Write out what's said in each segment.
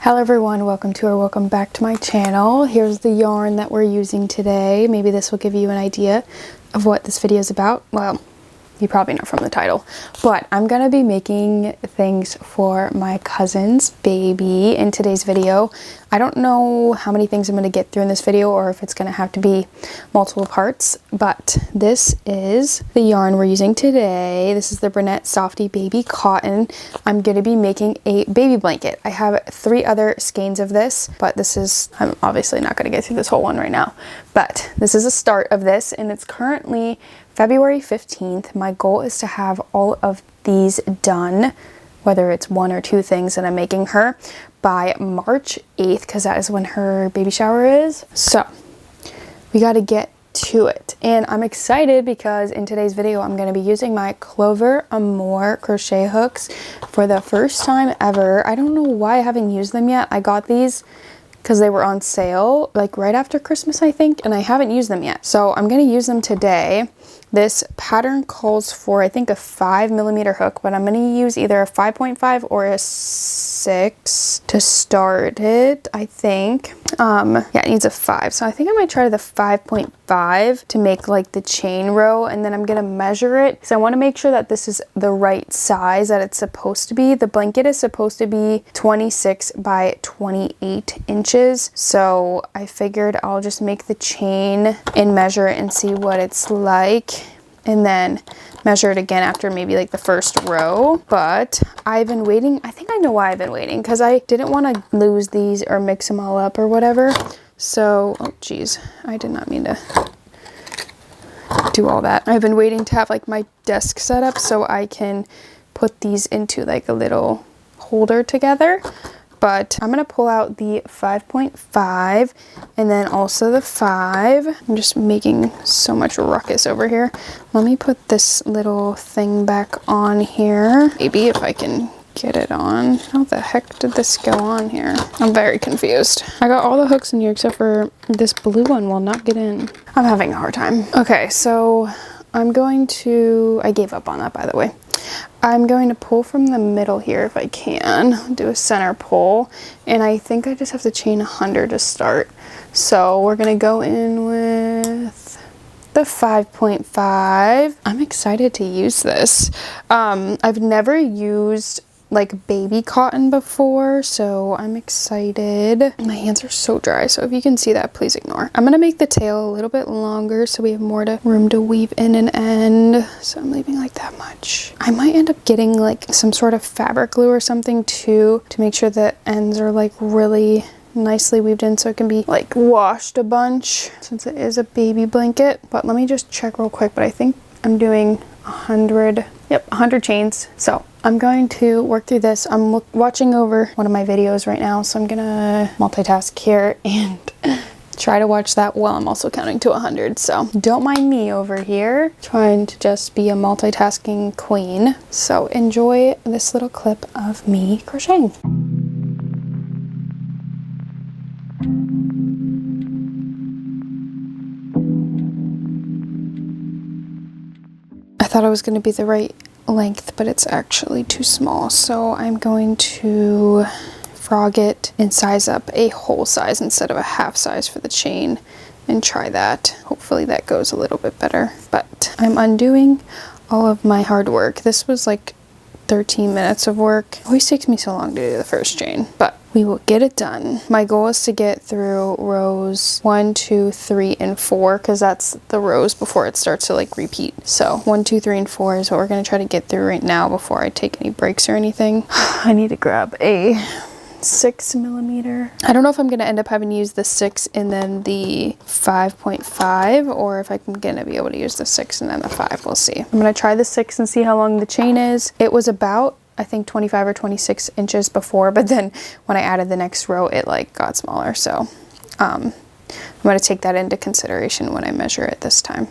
Hello everyone, welcome back to my channel. Here's the yarn that we're using today. Maybe this will give you an idea of what this video is about. Well, you probably know from the title, but I'm gonna be making things for my cousin's baby in today's video. I don't know how many things I'm gonna get through in this video or if it's gonna have to be multiple parts, but this is the yarn we're using today. This is the Brunette Softy Baby Cotton. I'm gonna be making a baby blanket. I have 3 other skeins of this, but I'm obviously not gonna get through this whole one right now, but this is a start of this, and it's currently February 15th. My goal is to have all of these done, whether it's 1 or 2 things that I'm making her, by March 8th, because that is when her baby shower is. So we got to get to it. And I'm excited because in today's video, I'm going to be using my Clover Amour crochet hooks for the first time ever. I don't know why I haven't used them yet. I got these because they were on sale like right after Christmas, I think, and I haven't used them yet. So I'm going to use them today. This pattern calls for, I think, a 5mm hook, but I'm going to use either a 5.5 or a 6 to start it, I think. Yeah, it needs a 5. So I think I might try the 5.5 to make like the chain row, and then I'm going to measure it because I want to make sure that this is the right size that it's supposed to be. The blanket is supposed to be 26 by 28 inches. So I figured I'll just make the chain and measure it and see what it's like, and then measure it again after maybe like the first row. But I've been waiting. I think I know why I've been waiting, because I didn't want to lose these or mix them all up or whatever. So, oh geez, I did not mean to do all that. I've been waiting to have like my desk set up so I can put these into like a little holder together. But I'm going to pull out the 5.5 and then also the 5. I'm just making so much ruckus over here. Let me put this little thing back on here. Maybe if I can get it on. How the heck did this go on here? I'm very confused. I got all the hooks in here except for this blue one will not get in. I'm having a hard time. Okay, so I'm going to... I gave up on that, by the way. I'm going to pull from the middle here if I can. Do a center pull, and I think I just have to chain 100 to start. So we're gonna go in with the 5.5. I'm excited to use this. I've never used like baby cotton before, so I'm excited. My hands are so dry, so if you can see that, please ignore. I'm gonna make the tail a little bit longer so we have more room to weave in and end. So I'm leaving like that much. I might end up getting like some sort of fabric glue or something too to make sure the ends are like really nicely weaved in so it can be like washed a bunch since it is a baby blanket. But let me just check real quick, but I think I'm doing 100. Yep, 100 chains. So I'm going to work through this. I'm watching over one of my videos right now, so I'm gonna multitask here and try to watch that while I'm also counting to 100. So don't mind me over here trying to just be a multitasking queen. So enjoy this little clip of me crocheting. I thought it was going to be the right length, but it's actually too small. So I'm going to frog it and size up a whole size instead of a half size for the chain and try that. Hopefully that goes a little bit better. But I'm undoing all of my hard work. This was like 13 minutes of work. It always takes me so long to do the first chain, but we will get it done. My goal is to get through rows 1, 2, 3, and 4, because that's the rows before it starts to like repeat. So 1, 2, 3, and 4 is what we're going to try to get through right now before I take any breaks or anything. I need to grab a 6mm. I don't know if I'm going to end up having to use the 6 and then the 5.5, or if I'm going to be able to use the 6 and then the 5. We'll see. I'm going to try the 6 and see how long the chain is. It was about, I think, 25 or 26 inches before, but then when I added the next row, it like got smaller. So I'm going to take that into consideration when I measure it this time.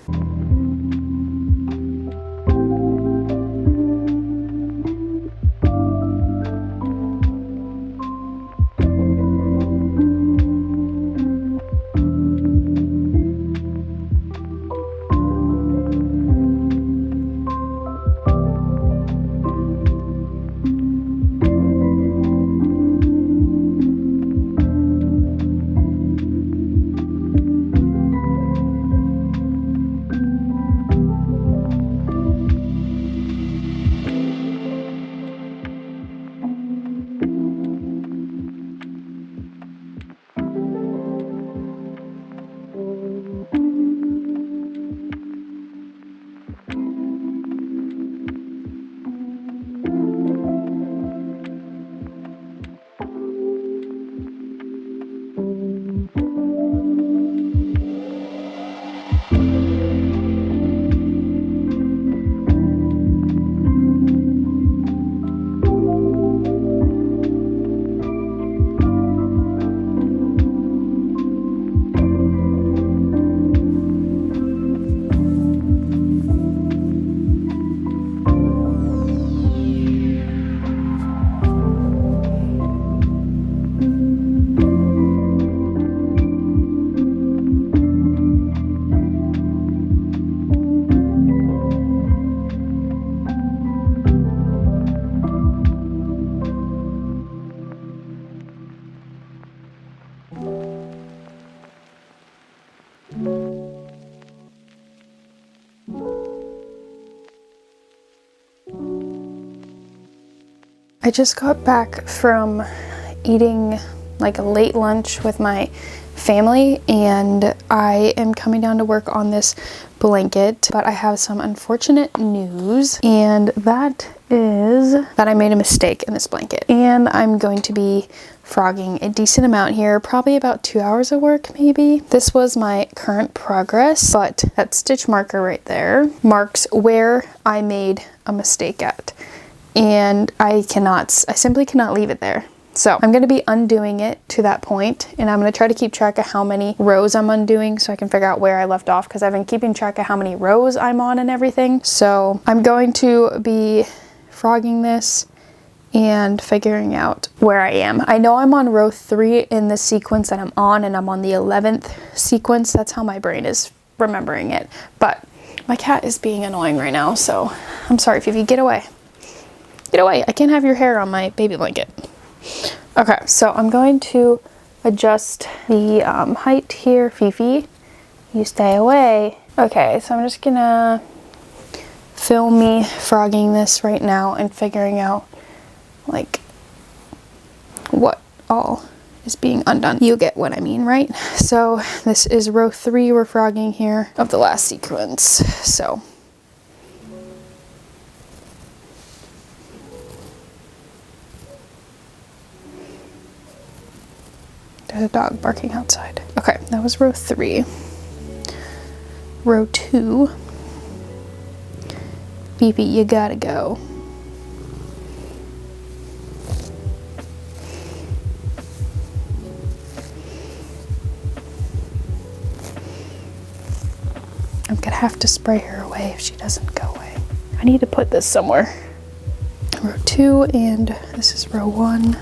I just got back from eating like a late lunch with my family, and I am coming down to work on this blanket, but I have some unfortunate news, and that is that I made a mistake in this blanket, and I'm going to be frogging a decent amount here, probably about 2 hours of work maybe. This was my current progress, but that stitch marker right there marks where I made a mistake at, and I simply cannot leave it there. So I'm going to be undoing it to that point, and I'm going to try to keep track of how many rows I'm undoing so I can figure out where I left off, because I've been keeping track of how many rows I'm on and everything. So I'm going to be frogging this and figuring out where I am. I know I'm on row 3 in the sequence that I'm on, and I'm on the 11th sequence. That's how my brain is remembering it. But my cat is being annoying right now, so I'm sorry, Fifi. Get away. Get away. I can't have your hair on my baby blanket. Okay, so I'm going to adjust the height here. Fifi, you stay away. Okay, so I'm just gonna film me frogging this right now and figuring out like what all is being undone. You get what I mean, right? So this is row 3 we're frogging here of the last sequence. So there's a dog barking outside. Okay, that was row 3. Row 2. Fifi, you gotta go. I'm gonna have to spray her away if she doesn't go away. I need to put this somewhere. Row 2, and this is row 1.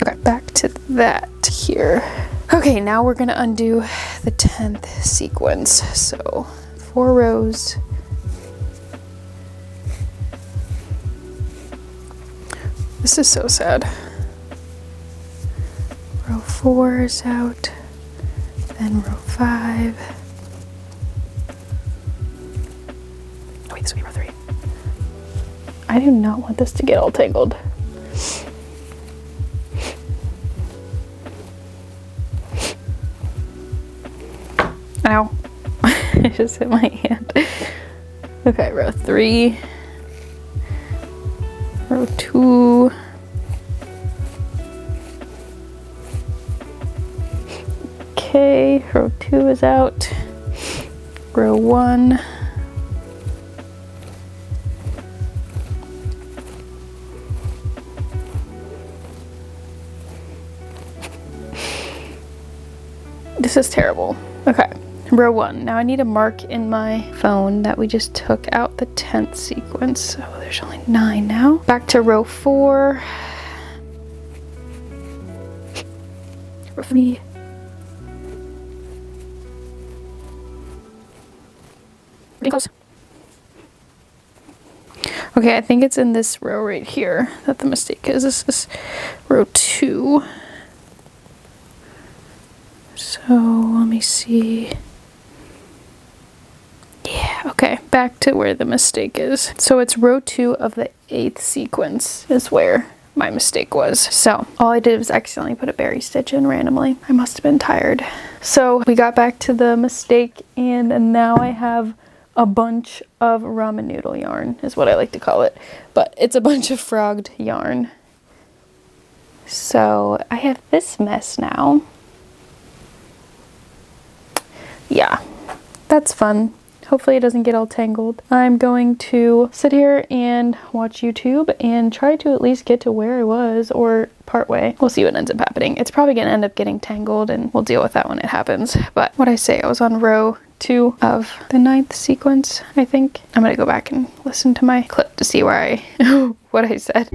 Okay, back to that here. Okay, now we're gonna undo the 10th sequence. So 4 rows. This is so sad. Row 4 is out, then row 5. Oh wait, this will be row 3. I do not want this to get all tangled. Ow. I just hit my hand. Okay, row 3. Row 2. Okay, row 2 is out. Row 1. This is terrible. Okay. Row 1. Now I need a mark in my phone that we just took out the 10th sequence. So there's only 9 now. Back to row 4. Row 3. Getting close. Okay, I think it's in this row right here that the mistake is. This is row 2. So let me see. Yeah, okay, back to where the mistake is. So it's row 2 of the 8th sequence is where my mistake was. So all I did was accidentally put a berry stitch in randomly. I must have been tired. So we got back to the mistake, and now I have a bunch of ramen noodle yarn is what I like to call it. But it's a bunch of frogged yarn. So I have this mess now. Yeah, that's fun. Hopefully it doesn't get all tangled. I'm going to sit here and watch YouTube and try to at least get to where I was, or part way. We'll see what ends up happening. It's probably gonna end up getting tangled, and we'll deal with that when it happens. But what I say, I was on row 2 of the 9th sequence, I think. I'm gonna go back and listen to my clip to see where what I said.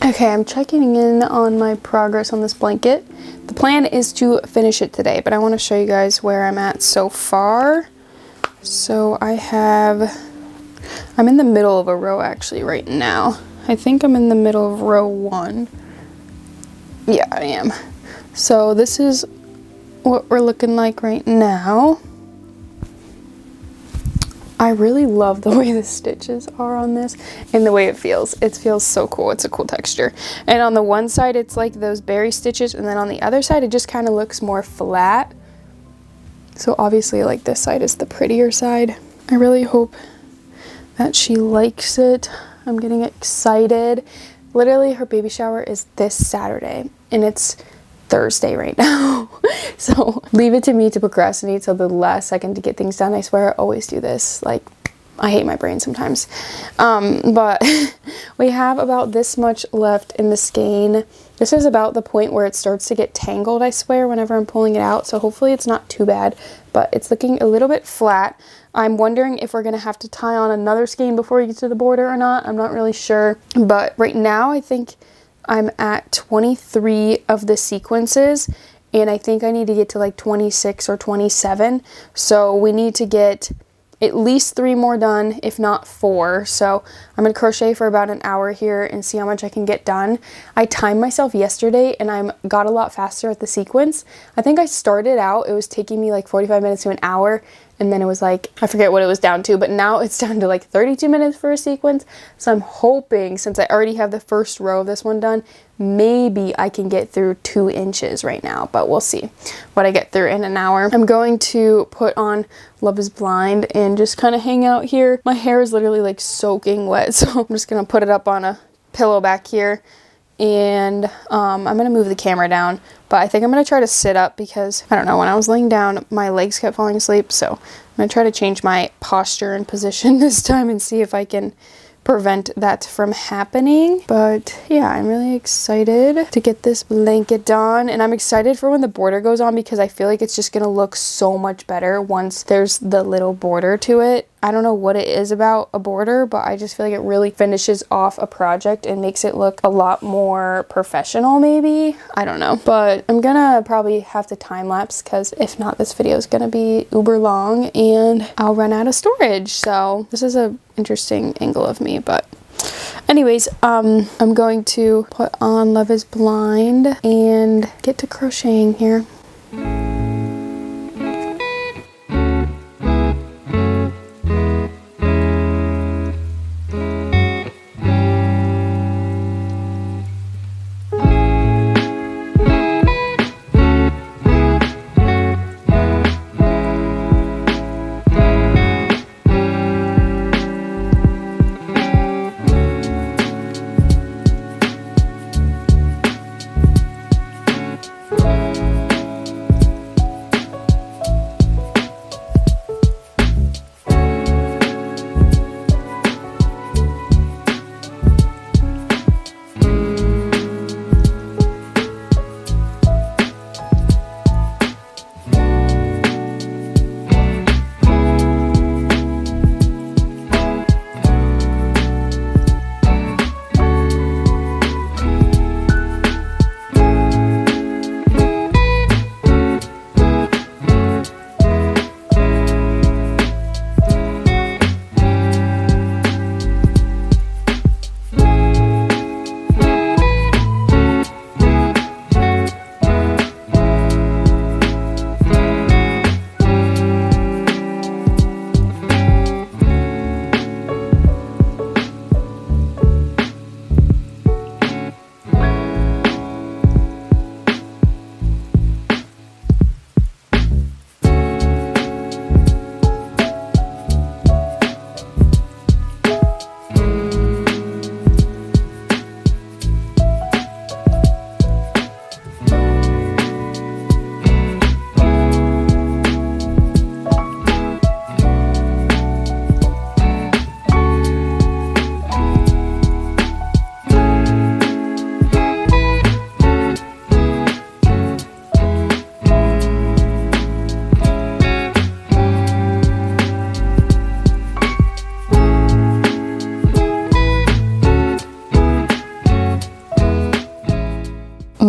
Okay, I'm checking in on my progress on this blanket. The plan is to finish it today, but I want to show you guys where I'm at so far. So I'm in the middle of a row actually right now. I think I'm in the middle of row 1. Yeah, I am. So this is what we're looking like right now. I really love the way the stitches are on this and the way it feels. It feels so cool. It's a cool texture. And on the one side, it's like those berry stitches, and then on the other side, it just kind of looks more flat. So obviously, like, this side is the prettier side. I really hope that she likes it. I'm getting excited. Literally, her baby shower is this Saturday, and it's Thursday right now. So leave it to me to procrastinate till the last second to get things done. I swear I always do this. Like, I hate my brain sometimes. But we have about this much left in the skein. This is about the point where it starts to get tangled, I swear, whenever I'm pulling it out. So hopefully it's not too bad, but it's looking a little bit flat. I'm wondering if we're gonna have to tie on another skein before we get to the border or not. I'm not really sure. But right now, I think I'm at 23 of the sequences, and I think I need to get to like 26 or 27. So we need to get at least 3 more done, if not 4. So I'm gonna crochet for about an hour here and see how much I can get done. I timed myself yesterday and I got a lot faster at the sequence. I think I started out, it was taking me like 45 minutes to an hour, and then it was like, I forget what it was down to, but now it's down to like 32 minutes for a sequence. So I'm hoping, since I already have the first row of this one done, maybe I can get through 2 inches right now, but we'll see what I get through in an hour. I'm going to put on Love is Blind and just kind of hang out here. My hair is literally like soaking wet, so I'm just gonna put it up on a pillow back here, and I'm gonna move the camera down, but I think I'm gonna try to sit up because I don't know, when I was laying down my legs kept falling asleep. So I'm gonna try to change my posture and position this time and see if I can prevent that from happening. But yeah, I'm really excited to get this blanket done, and I'm excited for when the border goes on because I feel like it's just gonna look so much better once there's the little border to it. I don't know what it is about a border, but I just feel like it really finishes off a project and makes it look a lot more professional, maybe. I don't know, but I'm gonna probably have to time lapse because if not, this video is gonna be uber long and I'll run out of storage. So this is an interesting angle of me, but anyways, I'm going to put on Love is Blind and get to crocheting here.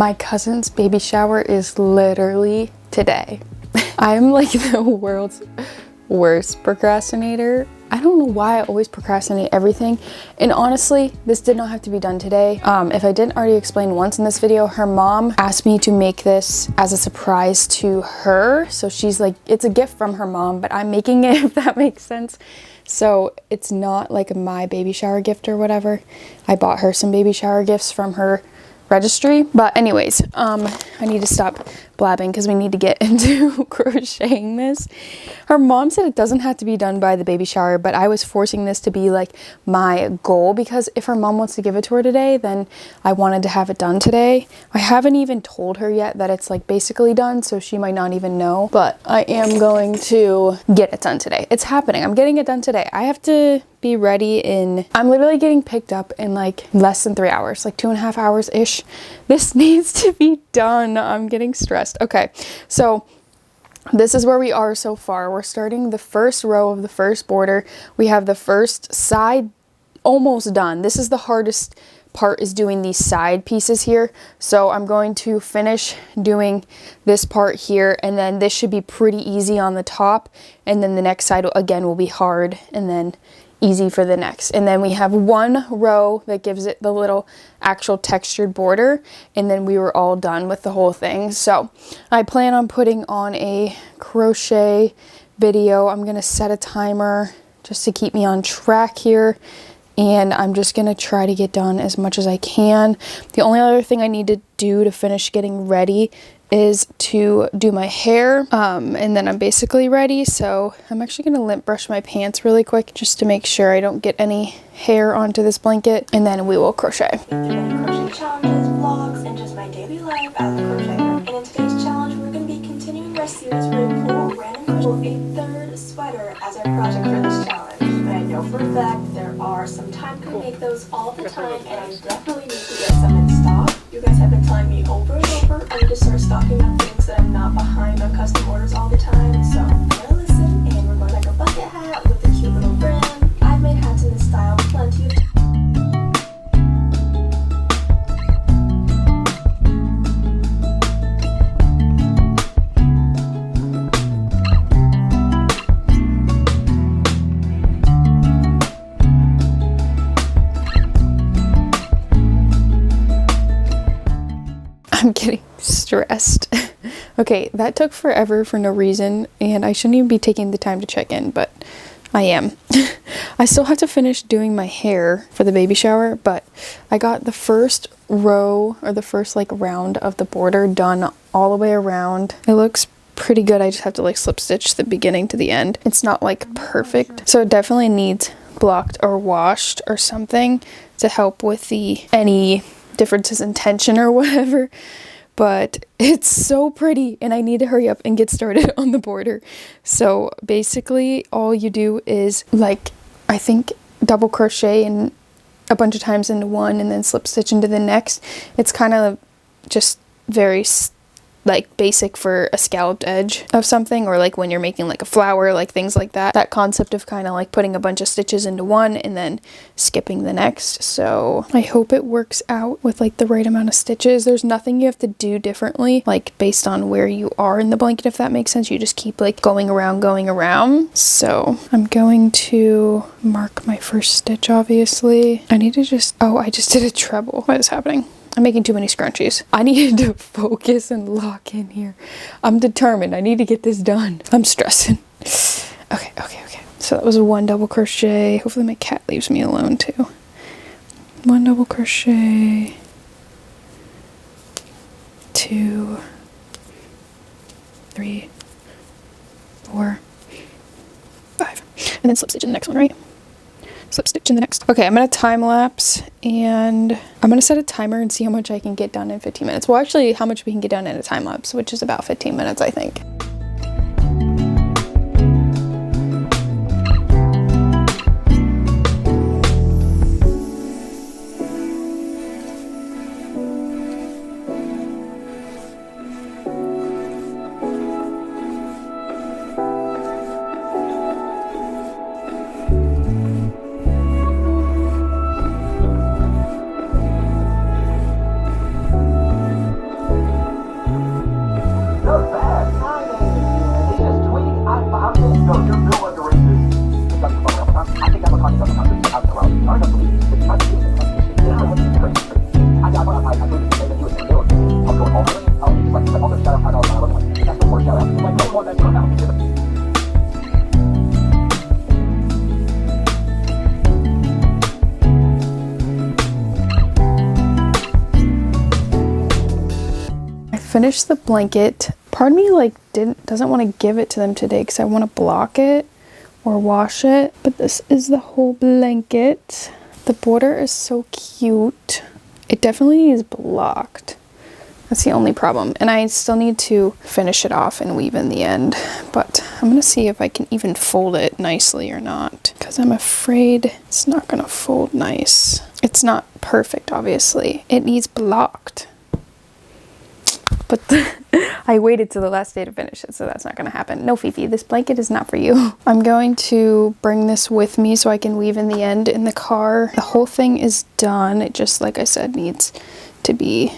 My cousin's baby shower is literally today. I'm like the world's worst procrastinator. I don't know why I always procrastinate everything. And honestly, this did not have to be done today. If I didn't already explain once in this video, her mom asked me to make this as a surprise to her. So she's like, it's a gift from her mom, but I'm making it, if that makes sense. So it's not like my baby shower gift or whatever. I bought her some baby shower gifts from her registry. But anyways, I need to stop blabbing because we need to get into crocheting this. Her mom said it doesn't have to be done by the baby shower, but I was forcing this to be like my goal because if her mom wants to give it to her today, then I wanted to have it done today. I haven't even told her yet that it's like basically done, so she might not even know, but I am going to get it done today. It's happening. I'm getting it done today. I have to be ready I'm literally getting picked up in like less than 3 hours, like 2.5 hours ish. This needs to be done. I'm getting stressed. Okay, so this is where we are so far. We're starting the first row of the first border. We have the first side almost done. This is the hardest part, is doing these side pieces here. So I'm going to finish doing this part here, and then this should be pretty easy on the top, and then the next side again will be hard, and then easy for the next. And then we have one row that gives it the little actual textured border, and then we were all done with the whole thing. So I plan on putting on a crochet video. I'm gonna set a timer just to keep me on track here, and I'm just gonna try to get done as much as I can. The only other thing I need to do to finish getting ready is to do my hair, and then I'm basically ready. So I'm actually gonna lint brush my pants really quick just to make sure I don't get any hair onto this blanket, and then we will crochet. Crochet challenges, vlogs, and just my daily life as a crocheter. And in today's challenge, we're going to be continuing our series where we pull random crochet a third sweater as our project for this challenge. But I know for a fact there are some time to make those all the time, and I definitely need to get some in stock. You guys have been telling me over and over I need to start stocking up things that I'm not behind on custom orders all the time. So I'm gonna listen, and we're going like a bucket hat with a cute little brim. I've made hats in this style plenty of times. I'm getting stressed. Okay, that took forever for no reason, and I shouldn't even be taking the time to check in, but I am. I still have to finish doing my hair for the baby shower, but I got the first row, or the first like round of the border done all the way around. It looks pretty good. I just have to like slip stitch the beginning to the end. It's not like perfect, so it definitely needs blocked or washed or something to help with any differences in tension or whatever, but it's so pretty and I need to hurry up and get started on the border. So basically all you do is like, I think double crochet in a bunch of times into one and then slip stitch into the next. It's kind of just very like basic for a scalloped edge of something, or like when you're making like a flower, like things like that. That concept of kind of like putting a bunch of stitches into one and then skipping the next. So I hope it works out with like the right amount of stitches. There's nothing you have to do differently, like based on where you are in the blanket, if that makes sense. You just keep like going around. So I'm going to mark my first stitch, obviously. I need to I just did a treble. What is happening? I'm making too many scrunchies. I needed to focus and lock in here. I'm determined. I need to get this done. I'm stressing. Okay. So that was one double crochet. Hopefully my cat leaves me alone too. One double crochet. 2, 3, 4, 5. And then slip stitch in the next one, right? Slip stitch in the next. Okay, I'm gonna time lapse and I'm gonna set a timer and see how much I can get done in 15 minutes. Well, actually, how much we can get done in a time lapse, which is about 15 minutes, I think. finished the blanket. Part of me like doesn't want to give it to them today because I want to block it or wash it. But this is the whole blanket. The border is so cute. It definitely needs blocked. That's the only problem. And I still need to finish it off and weave in the end. But I'm gonna see if I can even fold it nicely or not, because I'm afraid it's not gonna fold nice. It's not perfect, obviously. It needs blocked. But I waited till the last day to finish it, so that's not gonna happen. No, Fifi, this blanket is not for you. I'm going to bring this with me so I can weave in the end in the car. The whole thing is done. It just, like I said, needs to be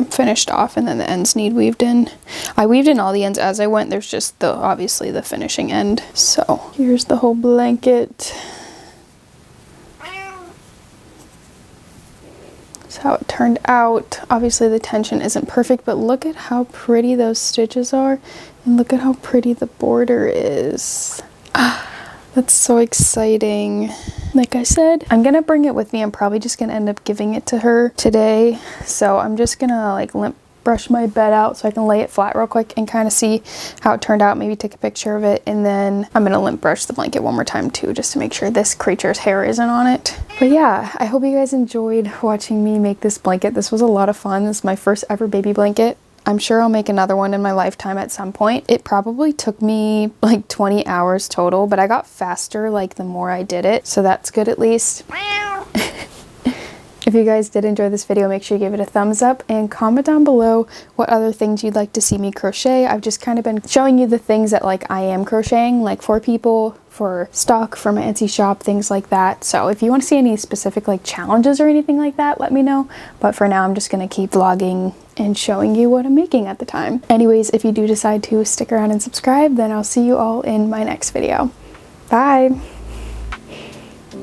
finished off, and then the ends need weaved in. I weaved in all the ends as I went. There's just obviously the finishing end. So here's the whole blanket. That's how it turned out. Obviously the tension isn't perfect, but look at how pretty those stitches are, and look at how pretty the border is. That's so exciting. Like I said, I'm gonna bring it with me. I'm probably just gonna end up giving it to her today. So I'm just gonna like limp brush my bed out so I can lay it flat real quick and kind of see how it turned out, maybe take a picture of it, and then I'm gonna limp brush the blanket one more time too, just to make sure this creature's hair isn't on it. But yeah, I hope you guys enjoyed watching me make this blanket. This was a lot of fun. This is my first ever baby blanket. I'm sure I'll make another one in my lifetime at some point. It probably took me like 20 hours total, but I got faster like the more I did it, so that's good at least. If you guys did enjoy this video, make sure you give it a thumbs up and comment down below what other things you'd like to see me crochet. I've just kind of been showing you the things that like I am crocheting, like for people, for stock, for my Etsy shop, things like that. So if you want to see any specific like challenges or anything like that, let me know. But for now, I'm just going to keep vlogging and showing you what I'm making at the time. Anyways, if you do decide to stick around and subscribe, then I'll see you all in my next video. Bye!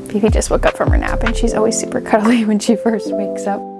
Fifi just woke up from her nap, and she's always super cuddly when she first wakes up.